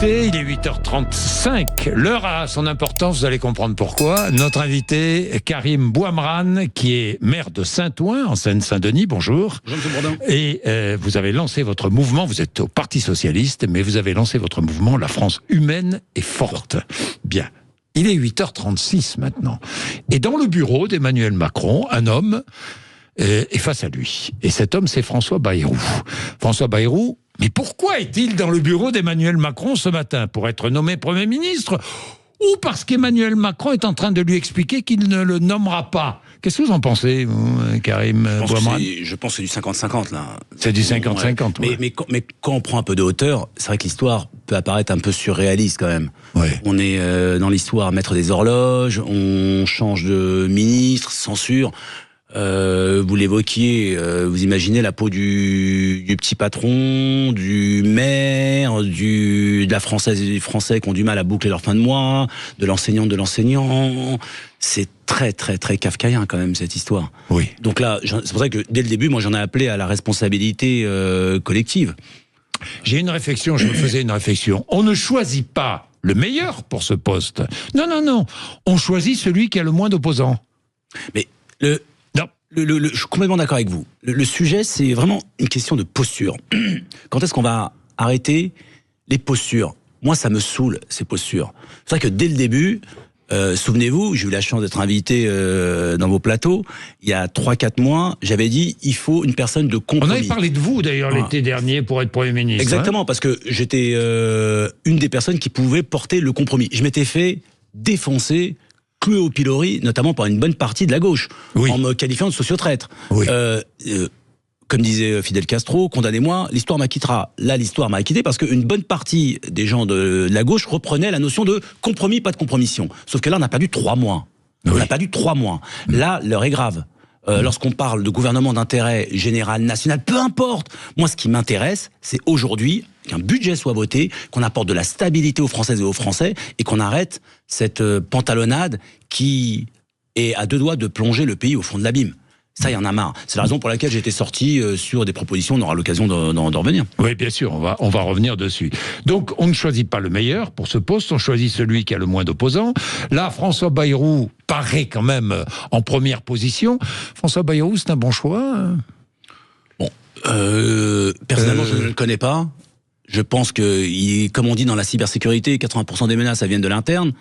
écoutez, il est 8h35. L'heure a son importance, vous allez comprendre pourquoi. Notre invité, Karim Bouamrane, qui est maire de Saint-Ouen, en Seine-Saint-Denis. Bonjour. Bonjour, M. Bourdin. Et vous avez lancé votre mouvement, vous êtes au Parti Socialiste, mais vous avez lancé votre mouvement « La France humaine et forte ». Bien. Il est 8h36 maintenant. Et dans le bureau d'Emmanuel Macron, un homme est face à lui. Et cet homme, c'est François Bayrou. François Bayrou, mais pourquoi est-il dans le bureau d'Emmanuel Macron ce matin? Pour être nommé Premier ministre? Ou parce qu'Emmanuel Macron est en train de lui expliquer qu'il ne le nommera pas? Qu'est-ce que vous en pensez, vous, Karim Bouamrane? Je pense que c'est du 50-50, là. C'est du 50-50, ouais. Mais quand on prend un peu de hauteur, c'est vrai que l'histoire peut apparaître un peu surréaliste, quand même. Ouais. On est dans l'histoire maître des horloges, on change de ministre, censure. Vous l'évoquiez, vous imaginez la peau du petit patron, du maire, de la française et du français qui ont du mal à boucler leur fin de mois, de l'enseignante de l'enseignant. C'est très kafkaïen quand même cette histoire. Oui. Donc là, c'est pour ça que dès le début, moi j'en ai appelé à la responsabilité collective. J'ai une réflexion, je me faisais une réflexion. On ne choisit pas le meilleur pour ce poste. Non. On choisit celui qui a le moins d'opposants. Mais je suis complètement d'accord avec vous. Le sujet, c'est vraiment une question de posture. Quand est-ce qu'on va arrêter les postures? Moi, ça me saoule, ces postures. C'est vrai que dès le début, souvenez-vous, j'ai eu la chance d'être invité dans vos plateaux. Il y a 3-4 mois, j'avais dit, il faut une personne de compromis. On avait parlé de vous, d'ailleurs, l'été dernier, pour être Premier ministre. Exactement, parce que j'étais une des personnes qui pouvait porter le compromis. Je m'étais fait défoncer, cloué au pilori, notamment par une bonne partie de la gauche, oui, en me qualifiant de sociotraître. Oui. Comme disait Fidel Castro, condamnez-moi, l'histoire m'acquittera. Là, l'histoire m'a acquitté parce qu'une bonne partie des gens de la gauche reprenaient la notion de compromis, pas de compromission. Sauf que là, on a perdu 3 mois. Oui. On a perdu 3 mois. Là, l'heure est grave. Lorsqu'on parle de gouvernement d'intérêt général, national, peu importe. Moi, ce qui m'intéresse, c'est aujourd'hui qu'un budget soit voté, qu'on apporte de la stabilité aux Françaises et aux Français, et qu'on arrête cette pantalonnade qui est à 2 doigts de plonger le pays au fond de l'abîme. Ça, il y en a marre. C'est la raison pour laquelle j'ai été sorti sur des propositions. On aura l'occasion d'en revenir. Oui, bien sûr, on va revenir dessus. Donc, on ne choisit pas le meilleur pour ce poste, on choisit celui qui a le moins d'opposants. Là, François Bayrou paraît quand même en première position. François Bayrou, c'est un bon choix? Bon, personnellement, je ne le connais pas. Je pense que, comme on dit dans la cybersécurité, 80% des menaces, elles viennent de l'interne.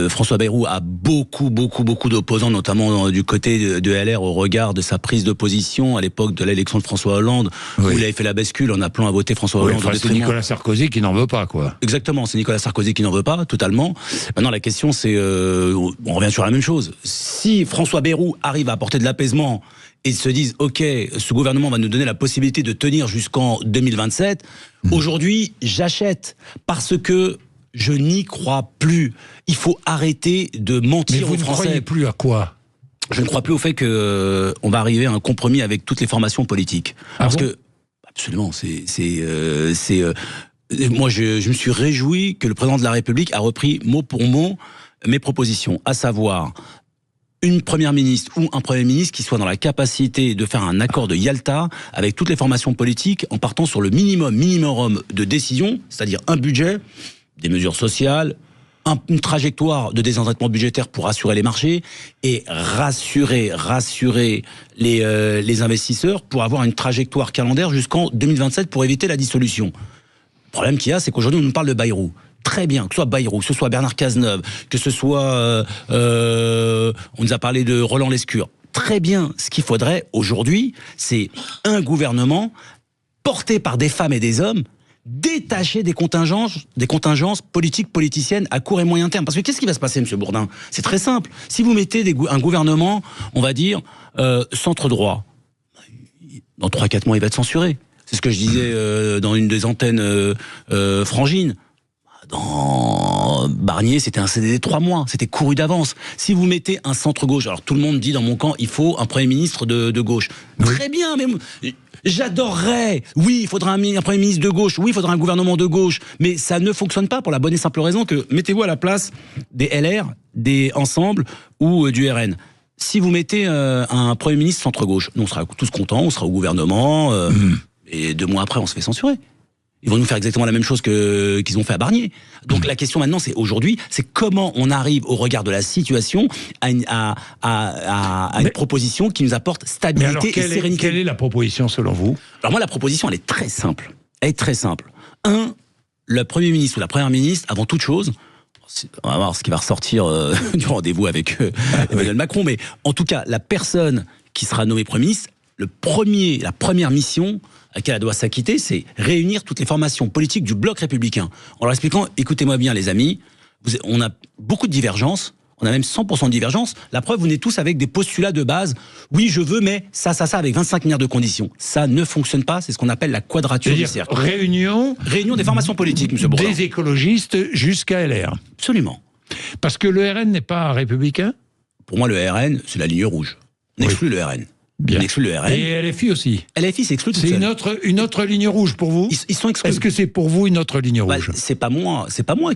François Bayrou a beaucoup d'opposants, notamment du côté de LR, au regard de sa prise de position à l'époque de l'élection de François Hollande, oui, où il avait fait la bascule en appelant à voter François Hollande. Oui, c'est Nicolas Sarkozy qui n'en veut pas, quoi. Exactement, c'est Nicolas Sarkozy qui n'en veut pas, totalement. Maintenant, la question, c'est, on revient sur la même chose. Si François Bayrou arrive à apporter de l'apaisement et se disent, ok, ce gouvernement va nous donner la possibilité de tenir jusqu'en 2027, aujourd'hui, j'achète, parce que je n'y crois plus. Il faut arrêter de mentir aux Français. Mais vous ne croyez plus à quoi? Je ne crois plus au fait que on va arriver à un compromis avec toutes les formations politiques. Parce que, absolument, moi, je me suis réjoui que le président de la République a repris mot pour mot mes propositions, à savoir une première ministre ou un premier ministre qui soit dans la capacité de faire un accord de Yalta avec toutes les formations politiques en partant sur le minimum de décision, c'est-à-dire un budget, des mesures sociales, une trajectoire de désendettement budgétaire pour rassurer les marchés et rassurer les investisseurs pour avoir une trajectoire calendaire jusqu'en 2027 pour éviter la dissolution. Le problème qu'il y a, c'est qu'aujourd'hui, on nous parle de Bayrou. Très bien, que ce soit Bayrou, que ce soit Bernard Cazeneuve, que ce soit... on nous a parlé de Roland Lescure. Très bien, ce qu'il faudrait aujourd'hui, c'est un gouvernement porté par des femmes et des hommes détaché des contingences politiques, politiciennes à court et moyen terme. Parce que qu'est-ce qui va se passer, M. Bourdin? C'est très simple. Si vous mettez un gouvernement, on va dire, centre-droit, dans 3-4 mois, il va être censuré. C'est ce que je disais dans une des antennes Frangine. Dans Barnier, c'était un CDD de 3 mois. C'était couru d'avance. Si vous mettez un centre-gauche, alors tout le monde dit dans mon camp, il faut un Premier ministre de gauche. Oui. Très bien, mais... J'adorerais. Oui, il faudra un Premier ministre de gauche. Oui, il faudra un gouvernement de gauche. Mais ça ne fonctionne pas pour la bonne et simple raison que mettez-vous à la place des LR, des Ensemble ou du RN. Si vous mettez un Premier ministre centre-gauche, nous on sera tous contents, on sera au gouvernement, et 2 mois après, on se fait censurer. Ils vont nous faire exactement la même chose qu'ils ont fait à Barnier. Donc la question maintenant, c'est aujourd'hui, c'est comment on arrive au regard de la situation à une proposition qui nous apporte stabilité et sérénité. Quelle est la proposition selon vous? Alors moi, la proposition, elle est très simple. Elle est très simple. Le Premier ministre ou la Première ministre, avant toute chose, on va voir ce qui va ressortir du rendez-vous avec Emmanuel Macron, mais en tout cas, la personne qui sera nommée Premier ministre, la première mission à laquelle elle doit s'acquitter, c'est réunir toutes les formations politiques du bloc républicain. En leur expliquant, écoutez-moi bien les amis, on a beaucoup de divergences, on a même 100% de divergences. La preuve, vous venez tous avec des postulats de base. Oui, je veux, mais ça, avec 25 milliards de conditions. Ça ne fonctionne pas, c'est ce qu'on appelle la quadrature du cercle. Réunion des formations politiques, M. Bourdin. Des écologistes jusqu'à LR. Absolument. Parce que le RN n'est pas républicain? Pour moi, le RN, c'est la ligne rouge. On exclut le RN. Bien. On exclut le RN. Et LFI aussi. LFI s'exclut toute seule. C'est une autre ligne rouge pour vous? Ils sont exclus. Est-ce que c'est pour vous une autre ligne rouge? C'est pas moi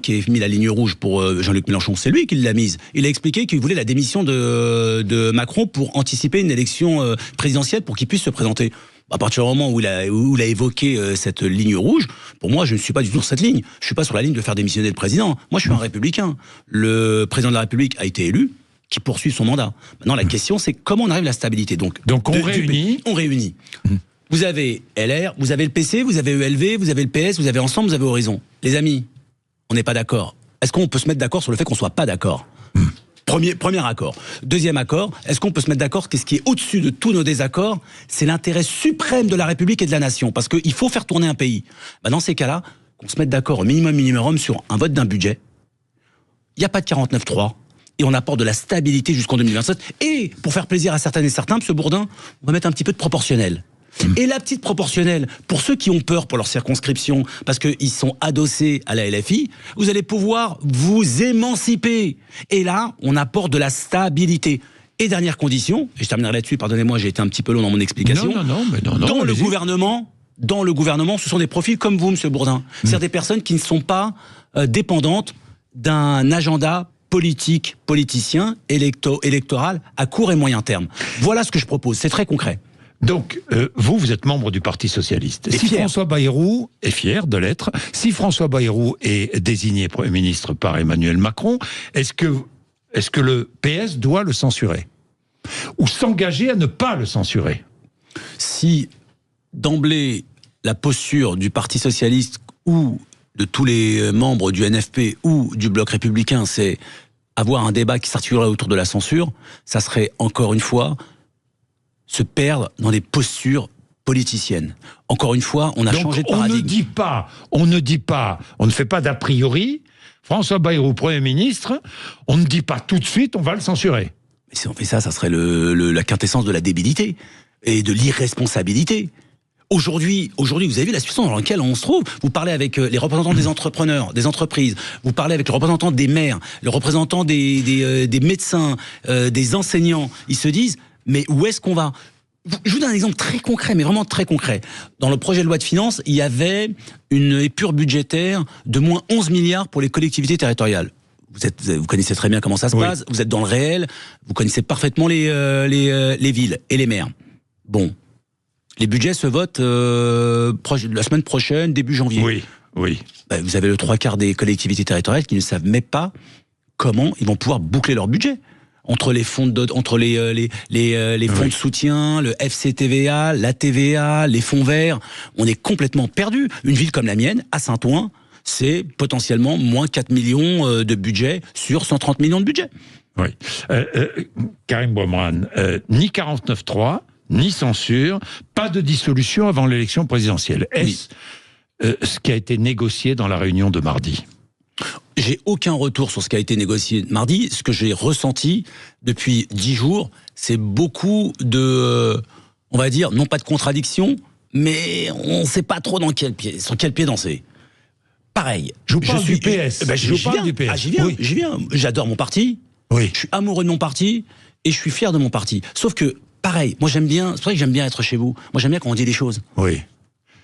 qui ai mis la ligne rouge pour Jean-Luc Mélenchon. C'est lui qui l'a mise. Il a expliqué qu'il voulait la démission de Macron pour anticiper une élection présidentielle pour qu'il puisse se présenter. À partir du moment où il a évoqué cette ligne rouge, pour moi, je ne suis pas du tout sur cette ligne. Je suis pas sur la ligne de faire démissionner le président. Moi, je suis un républicain. Le président de la République a été élu, qui poursuit son mandat. Maintenant, la question, c'est comment on arrive à la stabilité. Donc on réunit. Vous avez LR, vous avez le PC, vous avez ELV, vous avez le PS, vous avez Ensemble, vous avez Horizon. Les amis, on n'est pas d'accord. Est-ce qu'on peut se mettre d'accord sur le fait qu'on soit pas d'accord? Premier accord. Deuxième accord, est-ce qu'on peut se mettre d'accord que ce qui est au-dessus de tous nos désaccords, c'est l'intérêt suprême de la République et de la nation? Parce qu'il faut faire tourner un pays. Dans ces cas-là, qu'on se mette d'accord au minimum sur un vote d'un budget. Il n'y a pas de 49-3. Et on apporte de la stabilité jusqu'en 2027. Et pour faire plaisir à certaines et certains, M. Bourdin, on va mettre un petit peu de proportionnel. Et la petite proportionnelle, pour ceux qui ont peur pour leur circonscription, parce qu'ils sont adossés à la LFI, vous allez pouvoir vous émanciper. Et là, on apporte de la stabilité. Et dernière condition, et je terminerai là-dessus, pardonnez-moi, j'ai été un petit peu long dans mon explication. Non, dans le gouvernement, ce sont des profils comme vous, M. Bourdin. C'est-à-dire des personnes qui ne sont pas dépendantes d'un agenda politicien, électoral à court et moyen terme. Voilà ce que je propose, c'est très concret. Donc, vous êtes membre du Parti Socialiste. Si François Bayrou est fier de l'être, si François Bayrou est désigné Premier ministre par Emmanuel Macron, est-ce que le PS doit le censurer? Ou s'engager à ne pas le censurer? Si, d'emblée, la posture du Parti Socialiste ou de tous les membres du NFP ou du Bloc républicain, c'est avoir un débat qui s'articulerait autour de la censure, ça serait, encore une fois, se perdre dans des postures politiciennes. Encore une fois, on a changé de paradigme. On ne fait pas d'a priori. François Bayrou, Premier ministre, on ne dit pas tout de suite, on va le censurer. Mais si on fait ça, ça serait la quintessence de la débilité et de l'irresponsabilité. Aujourd'hui, vous avez vu la situation dans laquelle on se trouve. Vous parlez avec les représentants des entrepreneurs, des entreprises. Vous parlez avec les représentants des maires, les représentants des médecins, des enseignants. Ils se disent, mais où est-ce qu'on va? Je vous donne un exemple très concret, mais vraiment très concret. Dans le projet de loi de finances, il y avait une épure budgétaire de moins 11 milliards pour les collectivités territoriales. Vous connaissez très bien comment ça se passe. Vous êtes dans le réel. Vous connaissez parfaitement les villes et les maires. Bon. Les budgets se votent la semaine prochaine, début janvier. Oui. Vous avez le 3/4 des collectivités territoriales qui ne savent même pas comment ils vont pouvoir boucler leur budget. Entre les fonds de soutien, le FCTVA, la TVA, les fonds verts, on est complètement perdu. Une ville comme la mienne, à Saint-Ouen, c'est potentiellement moins 4 millions de budget sur 130 millions de budget. Oui. Karim Bouamrane, ni 49.3, ni censure, pas de dissolution avant l'élection présidentielle. Est-ce ce qui a été négocié dans la réunion de mardi? J'ai aucun retour sur ce qui a été négocié mardi. Ce que j'ai ressenti depuis 10 jours, c'est beaucoup de, on va dire, non pas de contradiction, mais on ne sait pas trop sur quel pied danser. Pareil. Je parle du PS. J'y viens. J'adore mon parti. Oui. Je suis amoureux de mon parti et je suis fier de mon parti. Sauf que, pareil, moi c'est pour ça que j'aime bien être chez vous. Moi j'aime bien quand on dit les choses. Oui.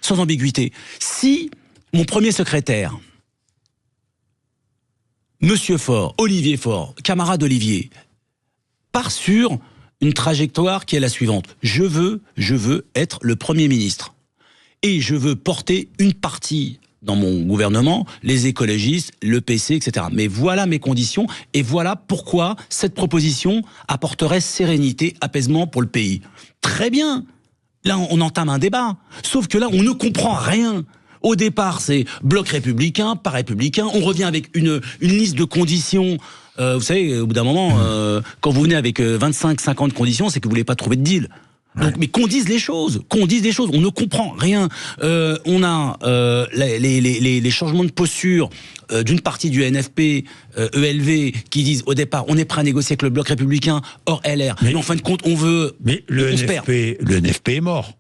Sans ambiguïté. Si mon premier secrétaire, Monsieur Faure, Olivier Faure, camarade Olivier, part sur une trajectoire qui est la suivante. Je veux être le Premier ministre. Et je veux porter une partie dans mon gouvernement, les écologistes, le PC, etc. Mais voilà mes conditions, et voilà pourquoi cette proposition apporterait sérénité, apaisement pour le pays. Très bien. Là, on entame un débat. Sauf que là, on ne comprend rien. Au départ, c'est bloc républicain, pas républicain. On revient avec une liste de conditions. Vous savez, au bout d'un moment, quand vous venez avec 25-50 conditions, c'est que vous voulez pas trouver de deal. Donc, mais qu'on dise les choses, on ne comprend rien. On a les changements de posture d'une partie du NFP, ELV, qui disent au départ, on est prêt à négocier avec le bloc républicain, hors LR. Mais en fin de compte, on veut. Mais le NFP est mort.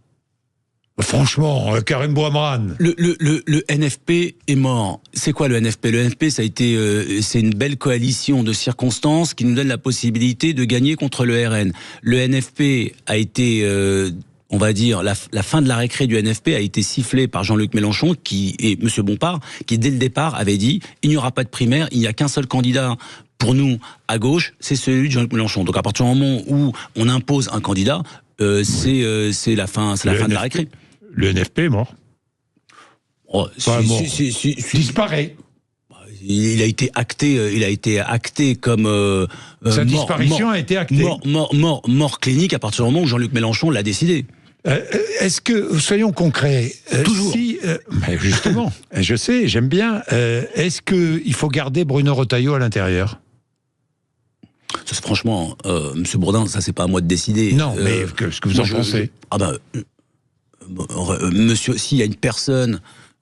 Franchement, Karim Bouamran. Le NFP est mort. C'est quoi le NFP? Le NFP, ça a été, c'est une belle coalition de circonstances qui nous donne la possibilité de gagner contre le RN. Le NFP a été, on va dire, la fin de la récré du NFP a été sifflée par Jean-Luc Mélenchon et Monsieur Bompard, qui dès le départ avait dit il n'y aura pas de primaire, il n'y a qu'un seul candidat. Pour nous, à gauche, c'est celui de Jean-Luc Mélenchon. Donc à partir du moment où on impose un candidat, c'est la fin de la récré. Le NFP est mort. Oh, disparaît. Il a été acté comme sa disparition a été actée. Mort clinique à partir du moment où Jean-Luc Mélenchon l'a décidé. Est-ce que, soyons concrets, toujours. Justement, je sais, j'aime bien. Est-ce qu'il faut garder Bruno Retailleau à l'intérieur? Ça, franchement, Monsieur Bourdin, ça c'est pas à moi de décider. Non, mais ce que vous en pensez? Monsieur, s'il y a une personne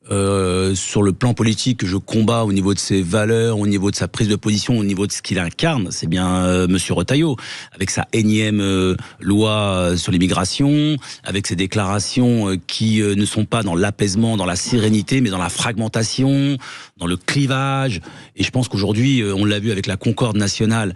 sur le plan politique que je combats au niveau de ses valeurs, au niveau de sa prise de position, au niveau de ce qu'il incarne, c'est bien Monsieur Retailleau, avec sa énième loi sur l'immigration, avec ses déclarations qui ne sont pas dans l'apaisement, dans la sérénité, mais dans la fragmentation, dans le clivage. Et je pense qu'aujourd'hui, on l'a vu avec la concorde nationale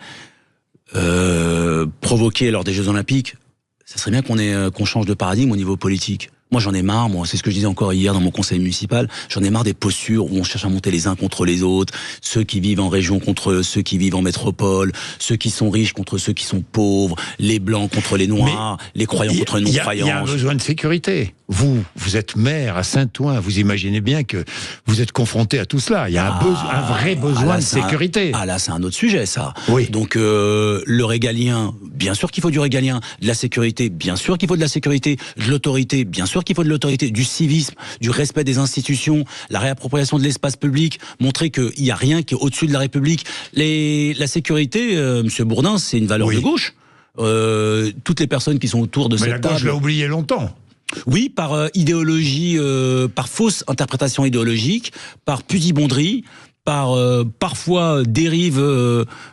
provoquée lors des Jeux Olympiques. Ça serait bien qu'on change de paradigme au niveau politique. Moi, j'en ai marre, c'est ce que je disais encore hier dans mon conseil municipal, j'en ai marre des postures où on cherche à monter les uns contre les autres, ceux qui vivent en région contre ceux qui vivent en métropole, ceux qui sont riches contre ceux qui sont pauvres, les blancs contre les noirs, les croyants contre les non-croyants. Il y a un besoin de sécurité. Vous êtes maire à Saint-Ouen, vous imaginez bien que vous êtes confronté à tout cela. Il y a un vrai besoin de sécurité. Là, c'est un autre sujet, ça. Oui. Donc, le régalien, bien sûr qu'il faut du régalien, de la sécurité, bien sûr qu'il faut de la sécurité, de l'autorité, bien sûr qu'il faut de l'autorité, du civisme, du respect des institutions, la réappropriation de l'espace public, montrer qu'il n'y a rien qui est au-dessus de la République. La sécurité, Monsieur Bourdin, c'est une valeur de gauche. Toutes les personnes qui sont autour de cette table... Mais la gauche l'a oublié longtemps. Oui, par idéologie, par fausse interprétation idéologique, par pudibonderie, par parfois dérive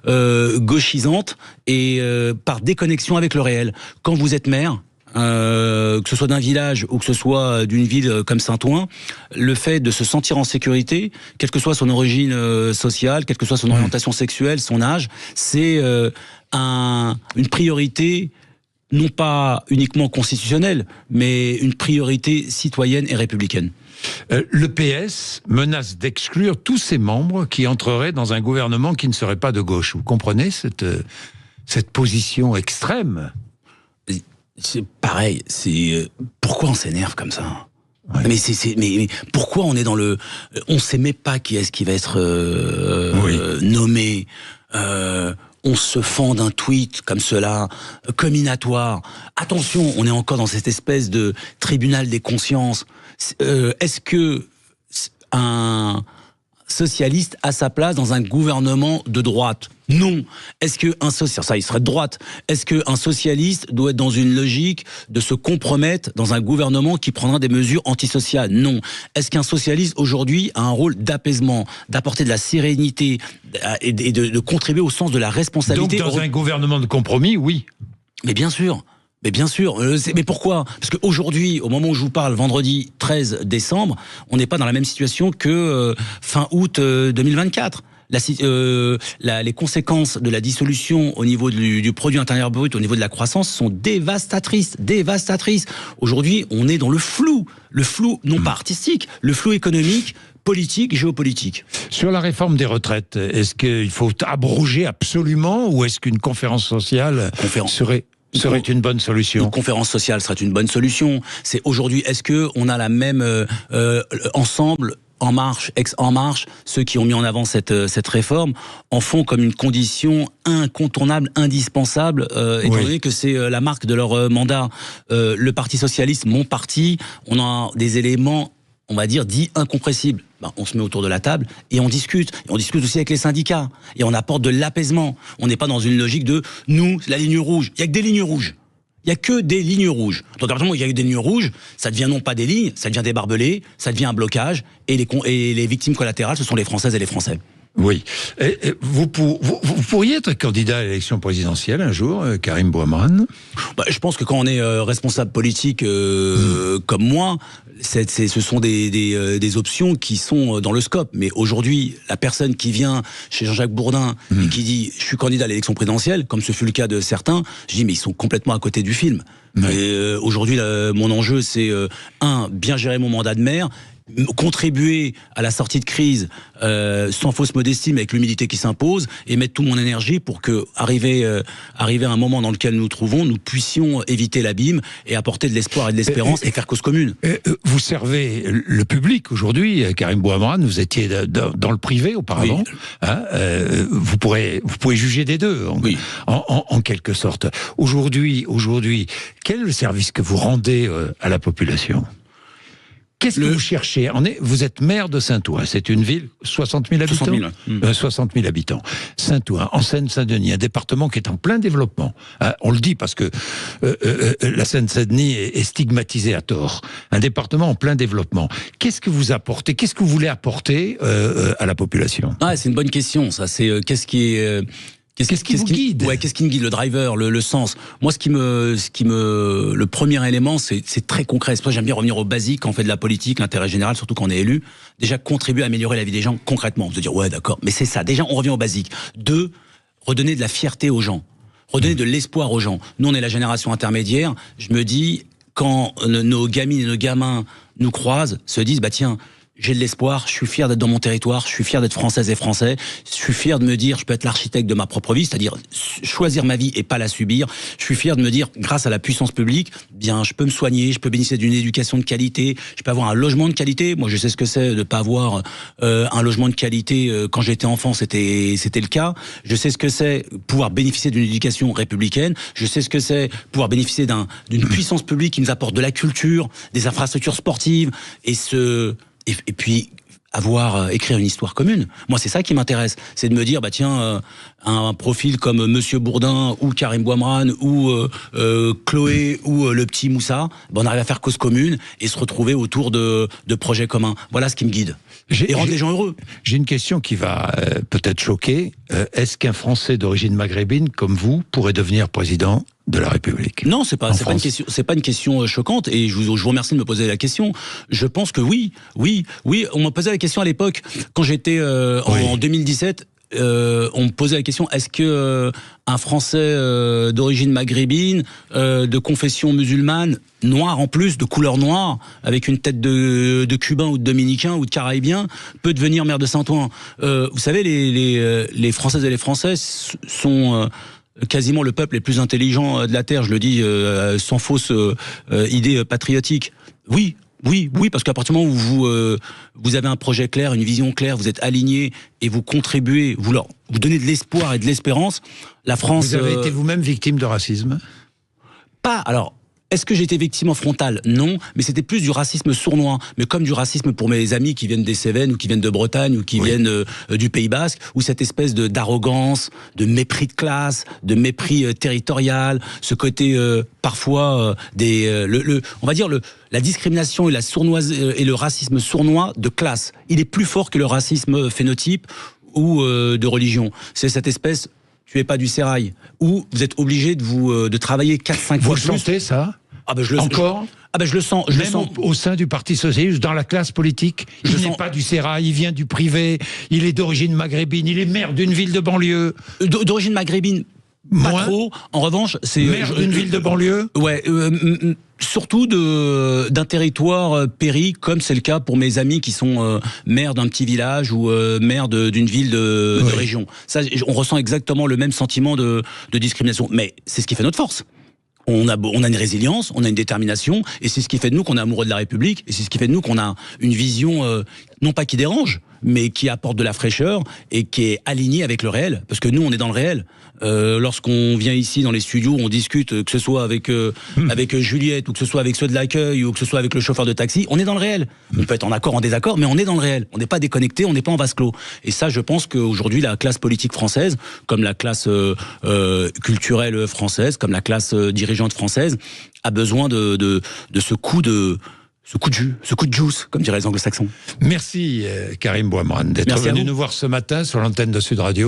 gauchisante et par déconnexion avec le réel. Quand vous êtes maire, que ce soit d'un village ou que ce soit d'une ville comme Saint-Ouen, le fait de se sentir en sécurité, quelle que soit son origine sociale, quelle que soit son orientation sexuelle, son âge, c'est une priorité non pas uniquement constitutionnelle, mais une priorité citoyenne et républicaine. Le PS menace d'exclure tous ses membres qui entreraient dans un gouvernement qui ne serait pas de gauche. Vous comprenez cette position extrême? C'est pareil, pourquoi on s'énerve comme ça? Mais mais pourquoi on est dans le... On sait même pas qui est-ce qui va être nommé. On se fend d'un tweet comme cela, comminatoire. Attention, on est encore dans cette espèce de tribunal des consciences. Est-ce que un socialiste a sa place dans un gouvernement de droite? Non. Est-ce qu'un socialiste, ça il serait de droite, est-ce qu'un socialiste doit être dans une logique de se compromettre dans un gouvernement qui prendra des mesures antisociales? Non. Est-ce qu'un socialiste aujourd'hui a un rôle d'apaisement, d'apporter de la sérénité et de contribuer au sens de la responsabilité? Donc dans un gouvernement de compromis, oui. Mais bien sûr. Mais bien sûr, mais pourquoi? Parce qu'aujourd'hui, au moment où je vous parle, vendredi 13 décembre, on n'est pas dans la même situation que fin août 2024. Les conséquences de la dissolution au niveau du produit intérieur brut, au niveau de la croissance, sont dévastatrices. Aujourd'hui, on est dans le flou non pas artistique, le flou économique, politique, géopolitique. Sur la réforme des retraites, est-ce qu'il faut abroger absolument, ou est-ce qu'une conférence sociale serait une bonne solution? Une conférence sociale serait une bonne solution. C'est aujourd'hui, est-ce que on a la même ensemble En Marche, ex-En Marche, ceux qui ont mis en avant cette réforme, en font comme une condition incontournable, indispensable, étant donné que c'est la marque de leur mandat. Le Parti Socialiste, mon parti, on a des éléments, on va dire, dits incompressibles. On se met autour de la table et on discute. Et on discute aussi avec les syndicats. Et on apporte de l'apaisement. On n'est pas dans une logique de « nous, la ligne rouge ». Il n'y a que des lignes rouges. Il n'y a que des lignes rouges. Donc, à partir du moment où il y a des lignes rouges, ça devient non pas des lignes, ça devient des barbelés, ça devient un blocage, et les victimes collatérales, ce sont les Françaises et les Français. Oui. Vous pourriez être candidat à l'élection présidentielle un jour, Karim Bouamrane ? Je pense que quand on est responsable politique comme moi, ce sont des options qui sont dans le scope. Mais aujourd'hui, la personne qui vient chez Jean-Jacques Bourdin et qui dit « je suis candidat à l'élection présidentielle », comme ce fut le cas de certains, je dis « mais ils sont complètement à côté du film ». Aujourd'hui, mon enjeu, c'est bien gérer mon mandat de maire, contribuer à la sortie de crise sans fausse modestie mais avec l'humilité qui s'impose et mettre toute mon énergie pour que arriver à un moment dans lequel nous nous trouvons, nous puissions éviter l'abîme et apporter de l'espoir et de l'espérance et faire cause commune. Vous servez le public aujourd'hui, Karim Bouamrane, vous étiez dans le privé auparavant, vous pouvez juger des deux en quelque sorte. Aujourd'hui, quel est le service que vous rendez à la population ? Qu'est-ce que vous cherchez ? Vous êtes maire de Saint-Ouen, c'est une ville, 60 000 habitants 60 000 habitants. Saint-Ouen, en Seine-Saint-Denis, un département qui est en plein développement. On le dit parce que la Seine-Saint-Denis est stigmatisée à tort. Un département en plein développement. Qu'est-ce que vous apportez ? Qu'est-ce que vous voulez apporter à la population ? C'est une bonne question, ça. C'est qu'est-ce qui est... Qu'est-ce qui vous guide ? Qu'est-ce qui me guide ? Le driver, le sens. Moi, le premier élément, c'est très concret. C'est pour ça que j'aime bien revenir au basique quand on fait de la politique, l'intérêt général, surtout quand on est élu. Déjà, contribuer à améliorer la vie des gens concrètement. Se dire, ouais, d'accord. Mais c'est ça. Déjà, on revient au basique. 2, redonner de la fierté aux gens. Redonner de l'espoir aux gens. Nous, on est la génération intermédiaire. Je me dis, quand nos gamines et nos gamins nous croisent, se disent, tiens, j'ai de l'espoir, je suis fier d'être dans mon territoire, je suis fier d'être française et français, je suis fier de me dire je peux être l'architecte de ma propre vie, c'est-à-dire choisir ma vie et pas la subir. Je suis fier de me dire grâce à la puissance publique, je peux me soigner, je peux bénéficier d'une éducation de qualité, je peux avoir un logement de qualité. Moi, je sais ce que c'est de pas avoir un logement de qualité quand j'étais enfant, c'était le cas. Je sais ce que c'est pouvoir bénéficier d'une éducation républicaine. Je sais ce que c'est pouvoir bénéficier d'une puissance publique qui nous apporte de la culture, des infrastructures sportives et puis écrire une histoire commune. Moi, c'est ça qui m'intéresse. C'est de me dire, un profil comme Monsieur Bourdin ou Karim Bouamrane ou Chloé ou le petit Moussa, on arrive à faire cause commune et se retrouver autour de projets communs. Voilà ce qui me guide. Et rendre les gens heureux. J'ai une question qui va peut-être choquer. Est-ce qu'un Français d'origine maghrébine comme vous pourrait devenir président de la République? Non, c'est pas une question choquante et je vous remercie de me poser la question. Je pense que oui. On m'a posé la question à l'époque quand j'étais en 2017. On me posait la question, est-ce que un Français d'origine maghrébine, de confession musulmane, noir en plus, de couleur noire, avec une tête de Cubain ou de Dominicain ou de Caraïbien, peut devenir maire de Saint-Ouen? Vous savez, les Françaises et les Français sont quasiment le peuple le plus intelligent de la Terre, je le dis sans fausse idée patriotique. Oui, parce qu'à partir du moment où vous avez un projet clair, une vision claire, vous êtes aligné et vous contribuez, vous donnez de l'espoir et de l'espérance, la France... Vous avez été vous-même victime de racisme ? Alors, est-ce que j'ai été victime frontale ? Non, mais c'était plus du racisme sournois. Mais comme du racisme pour mes amis qui viennent des Cévennes ou qui viennent de Bretagne ou qui viennent du Pays Basque, où cette espèce d'arrogance, de mépris de classe, de mépris territorial, ce côté parfois on va dire la discrimination et la sournoise et le racisme sournois de classe. Il est plus fort que le racisme phénotype ou de religion. C'est cette espèce... Tu n'es pas du sérail, où vous êtes obligé de travailler 4-5 fois plus. Vous le sentez, ça ? Encore ? Je le sens. Au sein du Parti Socialiste, dans la classe politique, il n'est pas du sérail, il vient du privé, il est d'origine maghrébine, il est maire d'une ville de banlieue. D'origine maghrébine, pas trop. En revanche, c'est... Maire d'une ville de banlieue ? Ouais, surtout d'un territoire péri, comme c'est le cas pour mes amis qui sont maires d'un petit village ou maires d'une ville de région. Ça, on ressent exactement le même sentiment de discrimination. Mais c'est ce qui fait notre force. On a une résilience, on a une détermination, et c'est ce qui fait de nous qu'on est amoureux de la République, et c'est ce qui fait de nous qu'on a une vision non pas qui dérange, mais qui apporte de la fraîcheur et qui est aligné avec le réel. Parce que nous, on est dans le réel. Lorsqu'on vient ici dans les studios, on discute, que ce soit avec Juliette, ou que ce soit avec ceux de l'accueil, ou que ce soit avec le chauffeur de taxi, on est dans le réel. On peut être en accord, en désaccord, mais on est dans le réel. On n'est pas déconnecté, on n'est pas en vase clos. Et ça, je pense qu'aujourd'hui, la classe politique française, comme la classe culturelle française, comme la classe dirigeante française, a besoin de ce coup de jus, ce coup de juice, comme diraient les anglo-saxons. Merci Karim Bouamrane d'être venu nous voir ce matin sur l'antenne de Sud Radio.